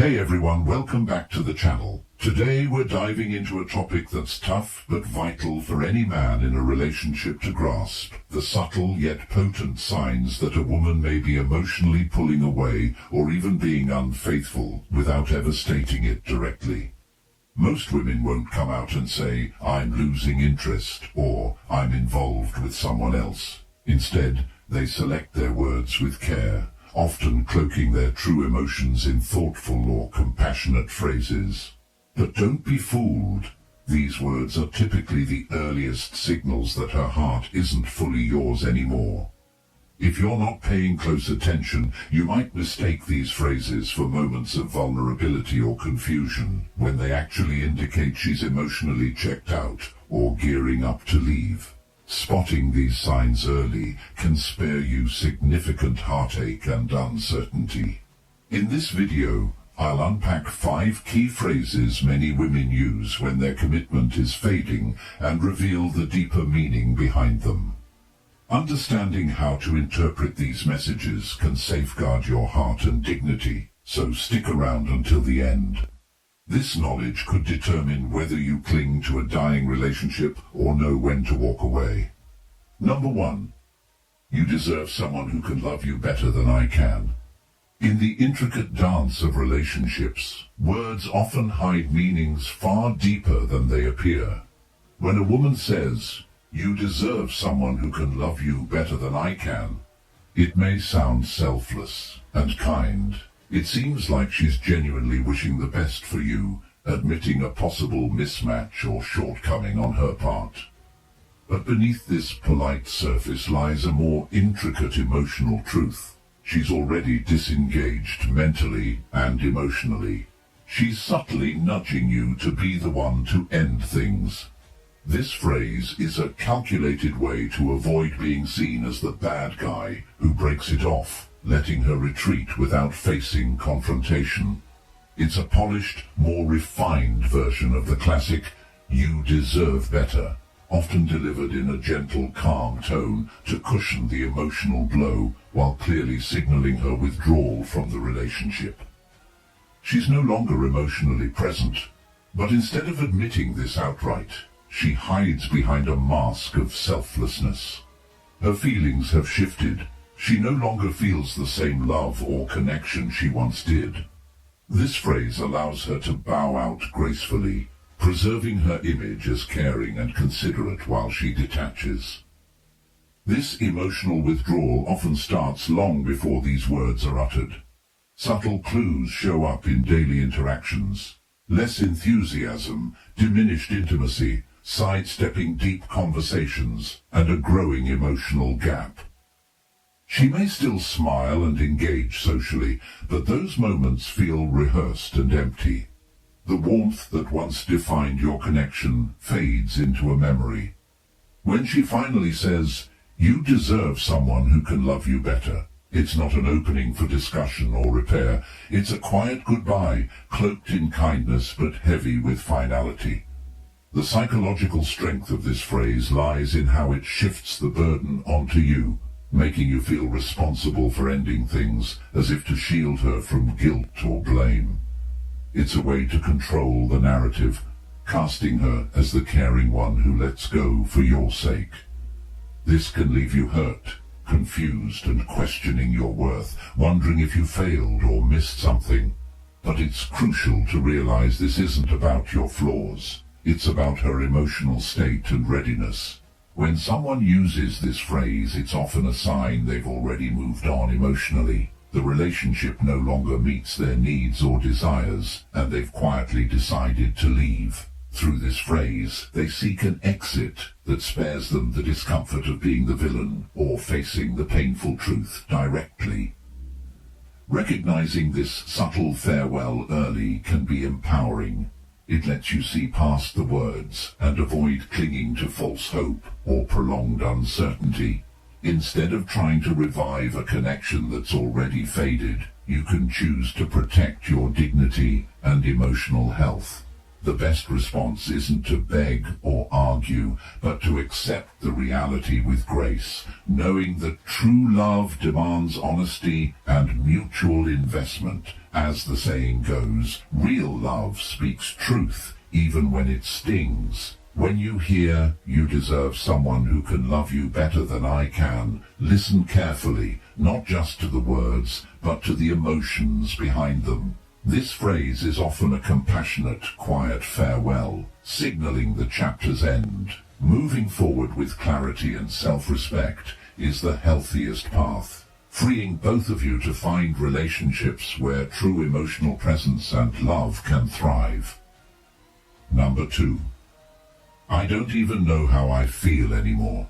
Hey everyone, welcome back to the channel. Today we're diving into a topic that's tough but vital for any man in a relationship to grasp. The subtle yet potent signs that a woman may be emotionally pulling away or even being unfaithful without ever stating it directly. Most women won't come out and say, "I'm losing interest," or "I'm involved with someone else." Instead, they select their words with care, often cloaking their true emotions in thoughtful or compassionate phrases. But don't be fooled. These words are typically the earliest signals that her heart isn't fully yours anymore. If you're not paying close attention, you might mistake these phrases for moments of vulnerability or confusion, when they actually indicate she's emotionally checked out or gearing up to leave. Spotting these signs early can spare you significant heartache and uncertainty. In this video, I'll unpack 5 key phrases many women use when their commitment is fading and reveal the deeper meaning behind them. Understanding how to interpret these messages can safeguard your heart and dignity, so stick around until the end. This knowledge could determine whether you cling to a dying relationship or know when to walk away. Number 1. You deserve someone who can love you better than I can. In the intricate dance of relationships, words often hide meanings far deeper than they appear. When a woman says, "You deserve someone who can love you better than I can," it may sound selfless and kind. It seems like she's genuinely wishing the best for you, admitting a possible mismatch or shortcoming on her part. But beneath this polite surface lies a more intricate emotional truth. She's already disengaged mentally and emotionally. She's subtly nudging you to be the one to end things. This phrase is a calculated way to avoid being seen as the bad guy who breaks it off, letting her retreat without facing confrontation. It's a polished, more refined version of the classic "you deserve better," often delivered in a gentle, calm tone to cushion the emotional blow while clearly signaling her withdrawal from the relationship. She's no longer emotionally present, but instead of admitting this outright, she hides behind a mask of selflessness. Her feelings have shifted. She no longer feels the same love or connection she once did. This phrase allows her to bow out gracefully, preserving her image as caring and considerate while she detaches. This emotional withdrawal often starts long before these words are uttered. Subtle clues show up in daily interactions: less enthusiasm, diminished intimacy, sidestepping deep conversations, and a growing emotional gap. She may still smile and engage socially, but those moments feel rehearsed and empty. The warmth that once defined your connection fades into a memory. When she finally says, "You deserve someone who can love you better," it's not an opening for discussion or repair. It's a quiet goodbye, cloaked in kindness but heavy with finality. The psychological strength of this phrase lies in how it shifts the burden onto you, making you feel responsible for ending things, as if to shield her from guilt or blame. It's a way to control the narrative, casting her as the caring one who lets go for your sake. This can leave you hurt, confused, and questioning your worth, wondering if you failed or missed something. But it's crucial to realize this isn't about your flaws. It's about her emotional state and readiness. When someone uses this phrase, it's often a sign they've already moved on emotionally. The relationship no longer meets their needs or desires, and they've quietly decided to leave. Through this phrase, they seek an exit that spares them the discomfort of being the villain or facing the painful truth directly. Recognizing this subtle farewell early can be empowering. It lets you see past the words and avoid clinging to false hope or prolonged uncertainty. Instead of trying to revive a connection that's already faded, you can choose to protect your dignity and emotional health. The best response isn't to beg or argue, but to accept the reality with grace, knowing that true love demands honesty and mutual investment, As the saying goes, real love speaks truth, even when it stings. When you hear, "You deserve someone who can love you better than I can," listen carefully, not just to the words, but to the emotions behind them. This phrase is often a compassionate, quiet farewell, signaling the chapter's end. Moving forward with clarity and self-respect is the healthiest path, freeing both of you to find relationships where true emotional presence and love can thrive. Number 2. I don't even know how I feel anymore.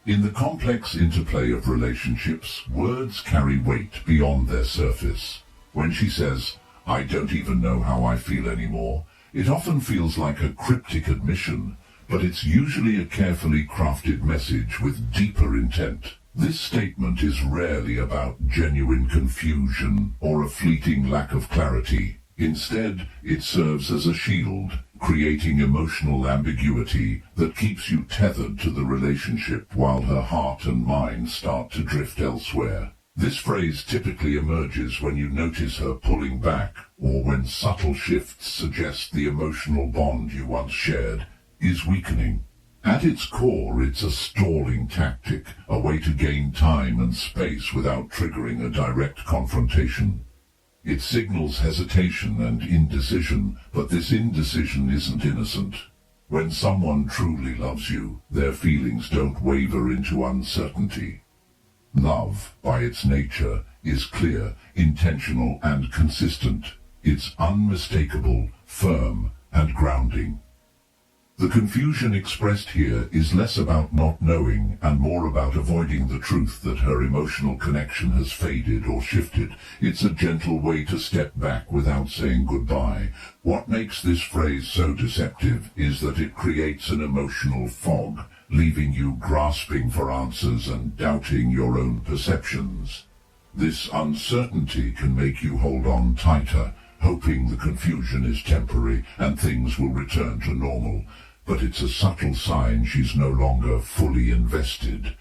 In the complex interplay of relationships, words carry weight beyond their surface. When she says, "I don't even know how I feel anymore," it often feels like a cryptic admission, but it's usually a carefully crafted message with deeper intent. This statement is rarely about genuine confusion or a fleeting lack of clarity. Instead, it serves as a shield, creating emotional ambiguity that keeps you tethered to the relationship while her heart and mind start to drift elsewhere. This phrase typically emerges when you notice her pulling back, or when subtle shifts suggest the emotional bond you once shared is weakening. At its core, it's a stalling tactic, a way to gain time and space without triggering a direct confrontation. It signals hesitation and indecision, but this indecision isn't innocent. When someone truly loves you, their feelings don't waver into uncertainty. Love, by its nature, is clear, intentional, and consistent. It's unmistakable, firm, and grounding. The confusion expressed here is less about not knowing and more about avoiding the truth that her emotional connection has faded or shifted. It's a gentle way to step back without saying goodbye. What makes this phrase so deceptive is that it creates an emotional fog, leaving you grasping for answers and doubting your own perceptions. This uncertainty can make you hold on tighter, hoping the confusion is temporary and things will return to normal. But it's a subtle sign she's no longer fully invested.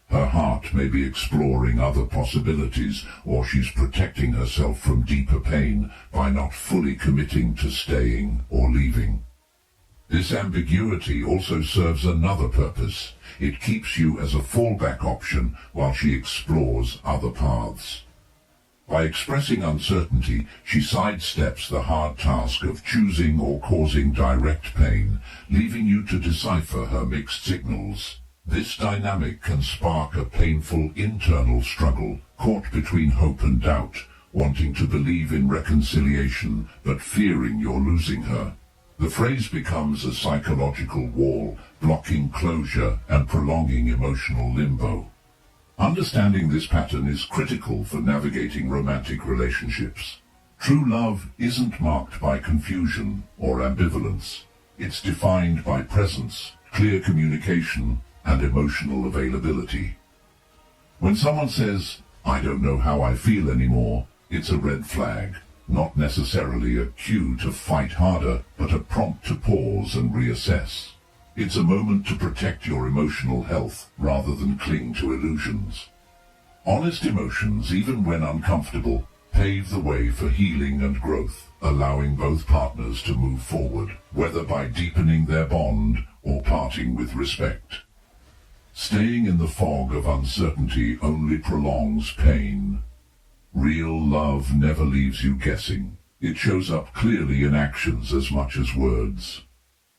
Her heart may be exploring other possibilities, or she's protecting herself from deeper pain by not fully committing to staying or leaving. This ambiguity also serves another purpose. It keeps you as a fallback option while she explores other paths. By expressing uncertainty, she sidesteps the hard task of choosing or causing direct pain, leaving you to decipher her mixed signals. This dynamic can spark a painful internal struggle, caught between hope and doubt, wanting to believe in reconciliation but fearing you're losing her. The phrase becomes a psychological wall, blocking closure and prolonging emotional limbo. Understanding this pattern is critical for navigating romantic relationships. True love isn't marked by confusion or ambivalence. It's defined by presence, clear communication, and emotional availability. When someone says, "I don't know how I feel anymore," it's a red flag, not necessarily a cue to fight harder, but a prompt to pause and reassess. It's a moment to protect your emotional health rather than cling to illusions. Honest emotions, even when uncomfortable, pave the way for healing and growth, allowing both partners to move forward, whether by deepening their bond or parting with respect. Staying in the fog of uncertainty only prolongs pain. Real love never leaves you guessing. It shows up clearly in actions as much as words.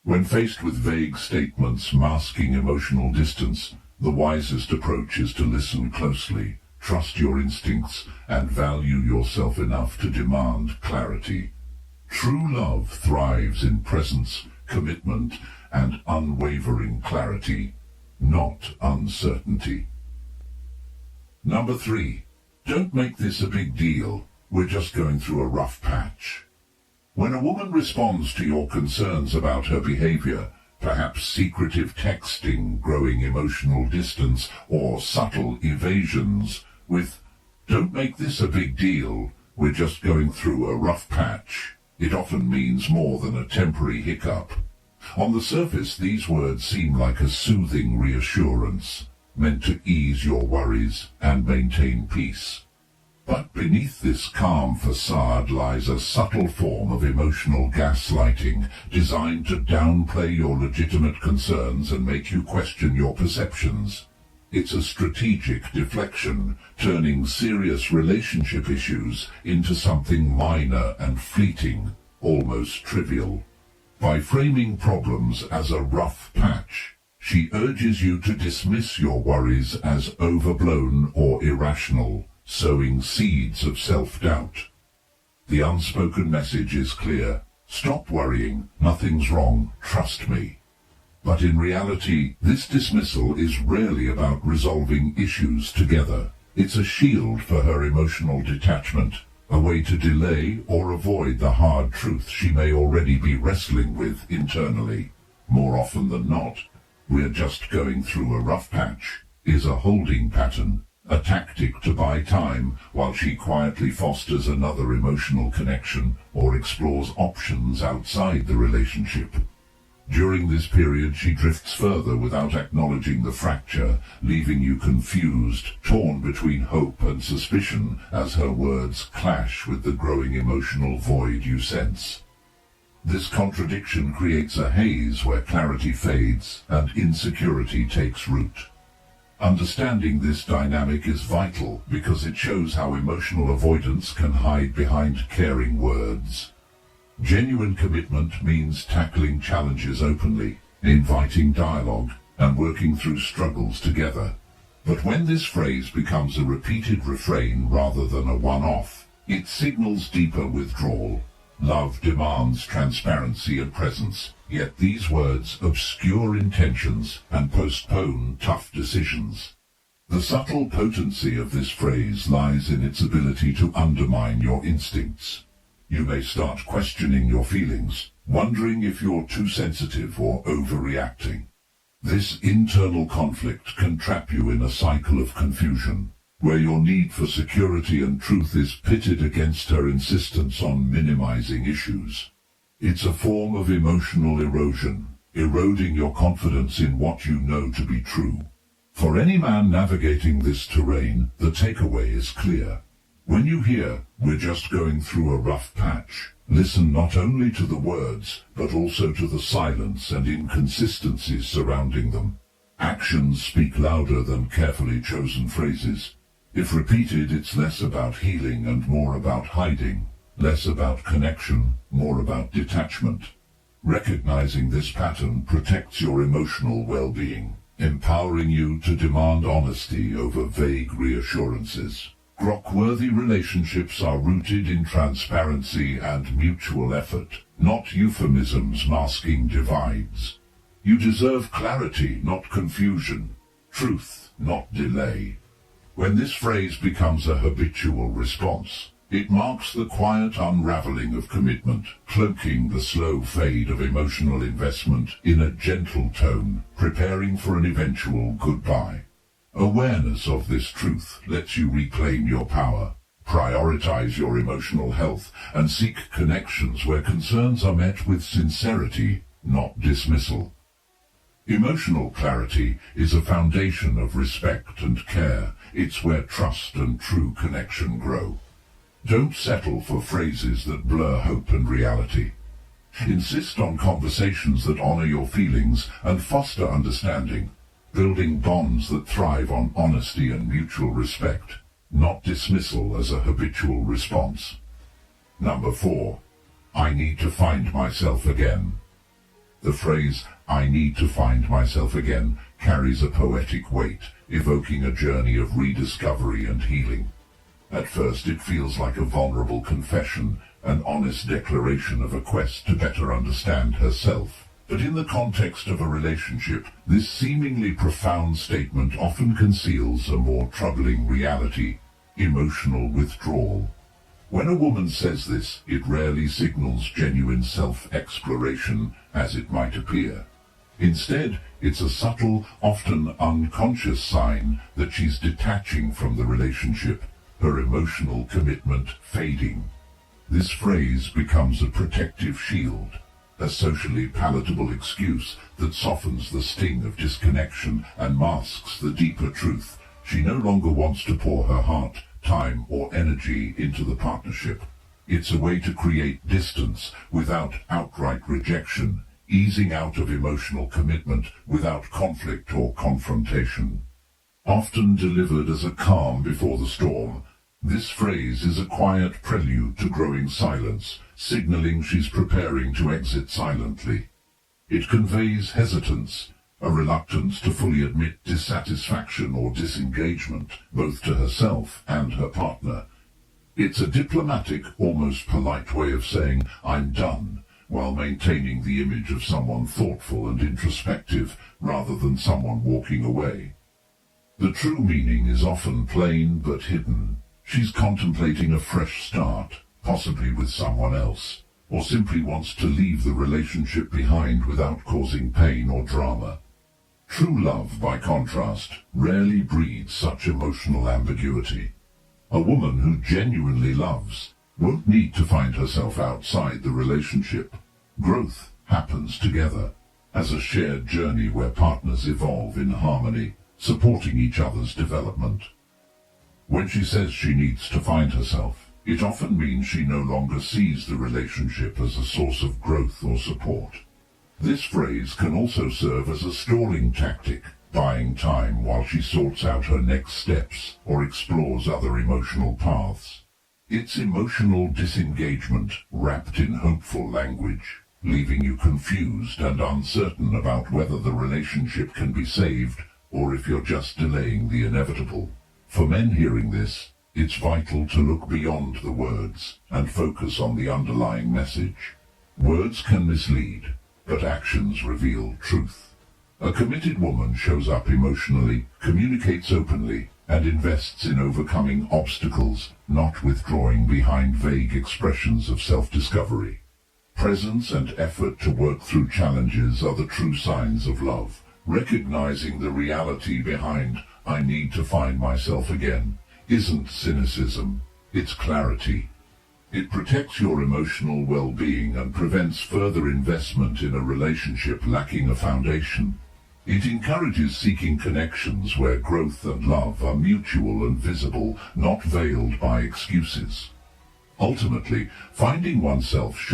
When faced with vague statements masking emotional distance, the wisest approach is to listen closely, trust your instincts, and value yourself enough to demand clarity. True love thrives in presence, commitment, and unwavering clarity, not uncertainty. Number 3. Don't make this a big deal. We're just going through a rough patch. When a woman responds to your concerns about her behavior, perhaps secretive texting, growing emotional distance, or subtle evasions, with, "Don't make this a big deal, we're just going through a rough patch," it often means more than a temporary hiccup. On the surface, these words seem like a soothing reassurance, meant to ease your worries and maintain peace. But beneath this calm facade lies a subtle form of emotional gaslighting designed to downplay your legitimate concerns and make you question your perceptions. It's a strategic deflection, turning serious relationship issues into something minor and fleeting, almost trivial. By framing problems as a rough patch, she urges you to dismiss your worries as overblown or irrational, sowing seeds of self-doubt. The unspoken message is clear: stop worrying, nothing's wrong, trust me. But in reality, this dismissal is rarely about resolving issues together. It's a shield for her emotional detachment, a way to delay or avoid the hard truth she may already be wrestling with internally. More often than not, "we're just going through a rough patch" is a holding pattern, a tactic to buy time while she quietly fosters another emotional connection or explores options outside the relationship. During this period, she drifts further without acknowledging the fracture, leaving you confused, torn between hope and suspicion as her words clash with the growing emotional void you sense. This contradiction creates a haze where clarity fades and insecurity takes root. Understanding this dynamic is vital because it shows how emotional avoidance can hide behind caring words. Genuine commitment means tackling challenges openly, inviting dialogue, and working through struggles together. But when this phrase becomes a repeated refrain rather than a one-off, it signals deeper withdrawal. Love demands transparency and presence, yet these words obscure intentions and postpone tough decisions. The subtle potency of this phrase lies in its ability to undermine your instincts. You may start questioning your feelings, wondering if you're too sensitive or overreacting. This internal conflict can trap you in a cycle of confusion, where your need for security and truth is pitted against her insistence on minimizing issues. It's a form of emotional erosion, eroding your confidence in what you know to be true. For any man navigating this terrain, the takeaway is clear. When you hear, "we're just going through a rough patch," listen not only to the words, but also to the silence and inconsistencies surrounding them. Actions speak louder than carefully chosen phrases. If repeated, it's less about healing and more about hiding, less about connection, more about detachment. Recognizing this pattern protects your emotional well-being, empowering you to demand honesty over vague reassurances. Grok-worthy relationships are rooted in transparency and mutual effort, not euphemisms masking divides. You deserve clarity, not confusion, truth, not delay. When this phrase becomes a habitual response, it marks the quiet unraveling of commitment, cloaking the slow fade of emotional investment in a gentle tone, preparing for an eventual goodbye. Awareness of this truth lets you reclaim your power, prioritize your emotional health, and seek connections where concerns are met with sincerity, not dismissal. Emotional clarity is a foundation of respect and care. It's where trust and true connection grow. Don't settle for phrases that blur hope and reality. Insist on conversations that honor your feelings and foster understanding, building bonds that thrive on honesty and mutual respect, not dismissal as a habitual response. Number 4. I need to find myself again. The phrase, "I need to find myself again," carries a poetic weight, evoking a journey of rediscovery and healing. At first it feels like a vulnerable confession, an honest declaration of a quest to better understand herself. But in the context of a relationship, this seemingly profound statement often conceals a more troubling reality: emotional withdrawal. When a woman says this, it rarely signals genuine self-exploration, as it might appear. Instead, it's a subtle, often unconscious sign that she's detaching from the relationship, her emotional commitment fading. This phrase becomes a protective shield, a socially palatable excuse that softens the sting of disconnection and masks the deeper truth. She no longer wants to pour her heart time, or energy into the partnership. It's a way to create distance without outright rejection, easing out of emotional commitment without conflict or confrontation. Often delivered as a calm before the storm, this phrase is a quiet prelude to growing silence, signaling she's preparing to exit silently. It conveys hesitance, a reluctance to fully admit dissatisfaction or disengagement, both to herself and her partner. It's a diplomatic, almost polite way of saying, "I'm done," while maintaining the image of someone thoughtful and introspective, rather than someone walking away. The true meaning is often plain but hidden. She's contemplating a fresh start, possibly with someone else, or simply wants to leave the relationship behind without causing pain or drama. True love, by contrast, rarely breeds such emotional ambiguity. A woman who genuinely loves won't need to find herself outside the relationship. Growth happens together, as a shared journey where partners evolve in harmony, supporting each other's development. When she says she needs to find herself, it often means she no longer sees the relationship as a source of growth or support. This phrase can also serve as a stalling tactic, buying time while she sorts out her next steps or explores other emotional paths. It's emotional disengagement wrapped in hopeful language, leaving you confused and uncertain about whether the relationship can be saved or if you're just delaying the inevitable. For men hearing this, it's vital to look beyond the words and focus on the underlying message. Words can mislead, but actions reveal truth. A committed woman shows up emotionally, communicates openly, and invests in overcoming obstacles, not withdrawing behind vague expressions of self-discovery. Presence and effort to work through challenges are the true signs of love. Recognizing the reality behind "I need to find myself again" isn't cynicism, it's clarity. It protects your emotional well-being and prevents further investment in a relationship lacking a foundation. It encourages seeking connections where growth and love are mutual and visible, not veiled by excuses. Ultimately, finding oneself